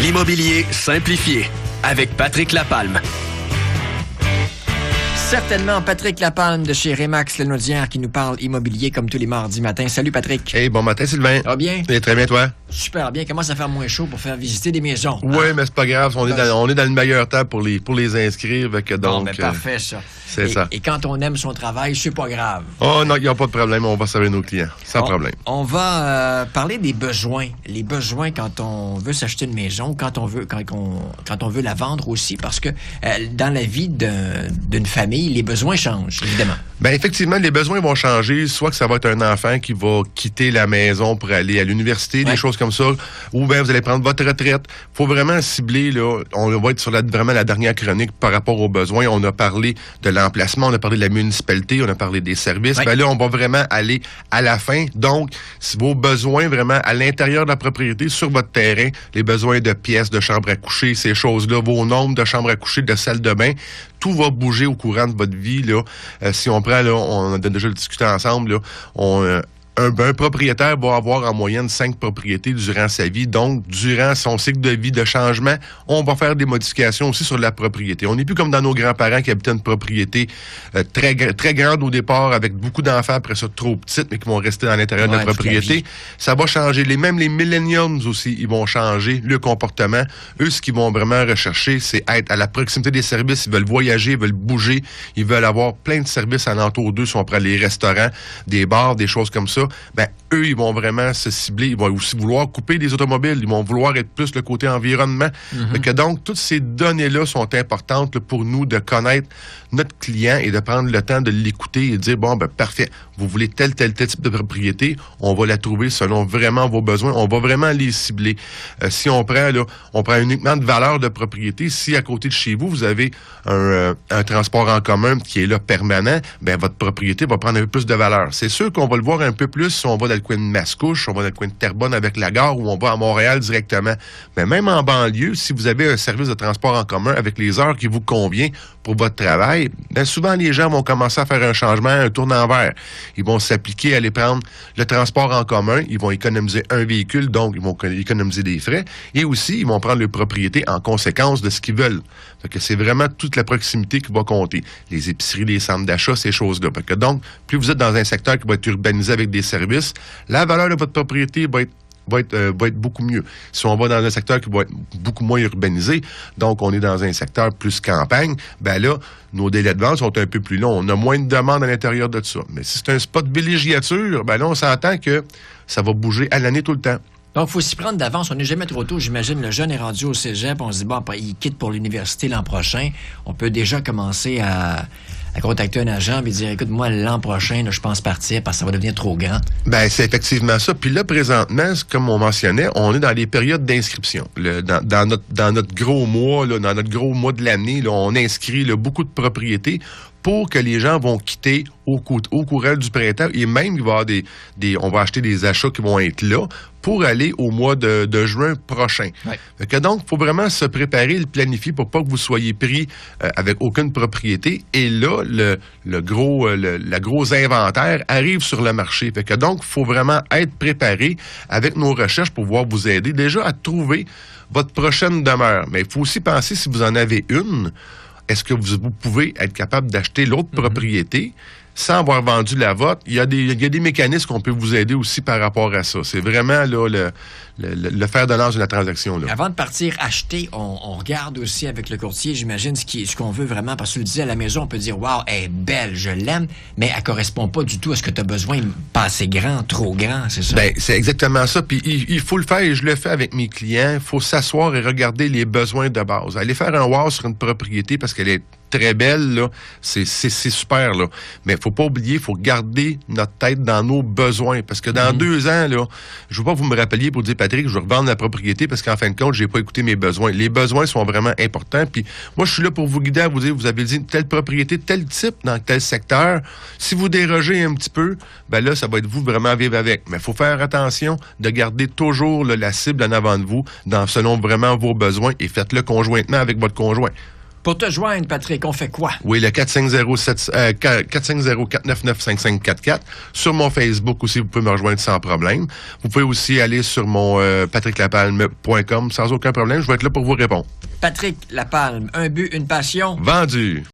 L'immobilier simplifié avec Patrick Lapalme. Certainement Patrick Lapalme de chez Remax Lenaudière qui nous parle immobilier comme tous les mardis matins. Salut Patrick. Hey, bon matin Sylvain. Ça va bien? Très bien toi? Super bien. Commence à faire moins chaud pour faire visiter des maisons. Oui, mais c'est pas grave. On est dans le meilleur temps pour les inscrire. Donc, parfait ça. C'est ça. Et quand on aime son travail, c'est pas grave. Oh non, il n'y a pas de problème. On va servir nos clients. Sans problème. On va parler des besoins. Les besoins quand on veut s'acheter une maison, quand on veut la vendre aussi, parce que dans la vie d'une famille, les besoins changent, évidemment. Bien, effectivement, les besoins vont changer. Soit que ça va être un enfant qui va quitter la maison pour aller à l'université, des choses comme ça, ou bien vous allez prendre votre retraite. Il faut vraiment cibler, là. On va être sur vraiment la dernière chronique par rapport aux besoins. On a parlé de l'emplacement, on a parlé de la municipalité, on a parlé des services. Bien là, on va vraiment aller à la fin. Donc, si vos besoins vraiment à l'intérieur de la propriété, sur votre terrain, les besoins de pièces, de chambres à coucher, ces choses-là, vos nombres de chambres à coucher, de salles de bain, tout va bouger au courant de votre vie, là. Si on prend, là, on a déjà discuté ensemble, là, un propriétaire va avoir en moyenne 5 propriétés durant sa vie. Donc, durant son cycle de vie de changement, on va faire des modifications aussi sur la propriété. On n'est plus comme dans nos grands-parents qui habitaient une propriété très grande au départ, avec beaucoup d'enfants, après ça trop petites, mais qui vont rester dans l'intérieur de la propriété. Ça va changer. Même les millennials aussi, ils vont changer le comportement. Eux, ce qu'ils vont vraiment rechercher, c'est être à la proximité des services. Ils veulent voyager, ils veulent bouger, ils veulent avoir plein de services alentour d'eux. Si on prend les restaurants, des bars, des choses comme ça, ben eux, ils vont vraiment se cibler. Ils vont aussi vouloir couper des automobiles. Ils vont vouloir être plus le côté environnement. Donc, toutes ces données-là sont importantes là, pour nous de connaître notre client et de prendre le temps de l'écouter et de dire, bon, ben parfait, vous voulez tel type de propriété, on va la trouver selon vraiment vos besoins. On va vraiment les cibler. Si on prend uniquement de valeur de propriété, si à côté de chez vous, vous avez un transport en commun qui est là permanent, ben votre propriété va prendre un peu plus de valeur. C'est sûr qu'on va le voir un peu plus si on va dans le coin de Mascouche, on va dans le coin de Terrebonne avec la gare ou on va à Montréal directement. Mais même en banlieue, si vous avez un service de transport en commun avec les heures qui vous convient pour votre travail, bien souvent les gens vont commencer à faire un changement, un tour d'envers. Ils vont s'appliquer à aller prendre le transport en commun, ils vont économiser un véhicule, donc ils vont économiser des frais, et aussi ils vont prendre leur propriété en conséquence de ce qu'ils veulent. Fait que c'est vraiment toute la proximité qui va compter. Les épiceries, les centres d'achat, ces choses-là. Fait que donc, plus vous êtes dans un secteur qui va être urbanisé avec des services, la valeur de votre propriété va être beaucoup mieux. Si on va dans un secteur qui va être beaucoup moins urbanisé, donc on est dans un secteur plus campagne, ben là, nos délais de vente sont un peu plus longs. On a moins de demandes à l'intérieur de ça. Mais si c'est un spot villégiature, ben là, on s'entend que ça va bouger à l'année tout le temps. Donc, il faut s'y prendre d'avance. On n'est jamais trop tôt. J'imagine, le jeune est rendu au cégep. On se dit, bon, après, il quitte pour l'université l'an prochain. On peut déjà commencer à contacter un agent et dire, écoute, moi, l'an prochain, là, je pense partir parce que ça va devenir trop grand. Ben, c'est effectivement ça. Puis là, présentement, comme on mentionnait, on est dans les périodes d'inscription. Dans notre gros mois, là, dans notre gros mois de l'année, là, on inscrit là, beaucoup de propriétés pour que les gens vont quitter au courant du printemps. Et même, il va y avoir on va acheter des achats qui vont être là pour aller au mois de juin prochain. Ouais. Donc, il faut vraiment se préparer, le planifier pour pas que vous soyez pris avec aucune propriété. Et là, le gros inventaire arrive sur le marché. Fait que donc, il faut vraiment être préparé avec nos recherches pour pouvoir vous aider déjà à trouver votre prochaine demeure. Mais il faut aussi penser, si vous en avez une, est-ce que vous pouvez être capable d'acheter l'autre propriété sans avoir vendu la vôtre? Il y a des mécanismes qu'on peut vous aider aussi par rapport à ça. C'est vraiment là, le fer de lance de la transaction. Là. Avant de partir acheter, on regarde aussi avec le courtier, j'imagine, ce qu'on veut vraiment. Parce que tu le disais, à la maison, on peut dire, wow, elle est belle, je l'aime, mais elle correspond pas du tout à ce que tu as besoin. Pas assez grand, trop grand, c'est ça? Ben, c'est exactement ça. Puis il faut le faire, et je le fais avec mes clients. Il faut s'asseoir et regarder les besoins de base. Aller faire un wow sur une propriété parce qu'elle est très belle, là, c'est super, là. Mais il faut pas oublier, il faut garder notre tête dans nos besoins. Parce que dans 2 ans, là, je veux pas que vous me rappeliez pour dire, Patrick, je vais revendre la propriété parce qu'en fin de compte, j'ai pas écouté mes besoins. Les besoins sont vraiment importants. Puis moi, je suis là pour vous guider à vous dire, vous avez dit telle propriété, tel type dans tel secteur. Si vous dérogez un petit peu, ben là, ça va être vous vraiment vivre avec. Mais il faut faire attention de garder toujours là, la cible en avant de vous, selon vraiment vos besoins, et faites-le conjointement avec votre conjoint. Pour te joindre, Patrick, on fait quoi? Oui, le 450-499-5544. Sur mon Facebook aussi, vous pouvez me rejoindre sans problème. Vous pouvez aussi aller sur mon patricklapalme.com sans aucun problème. Je vais être là pour vous répondre. Patrick Lapalme, un but, une passion. Vendu.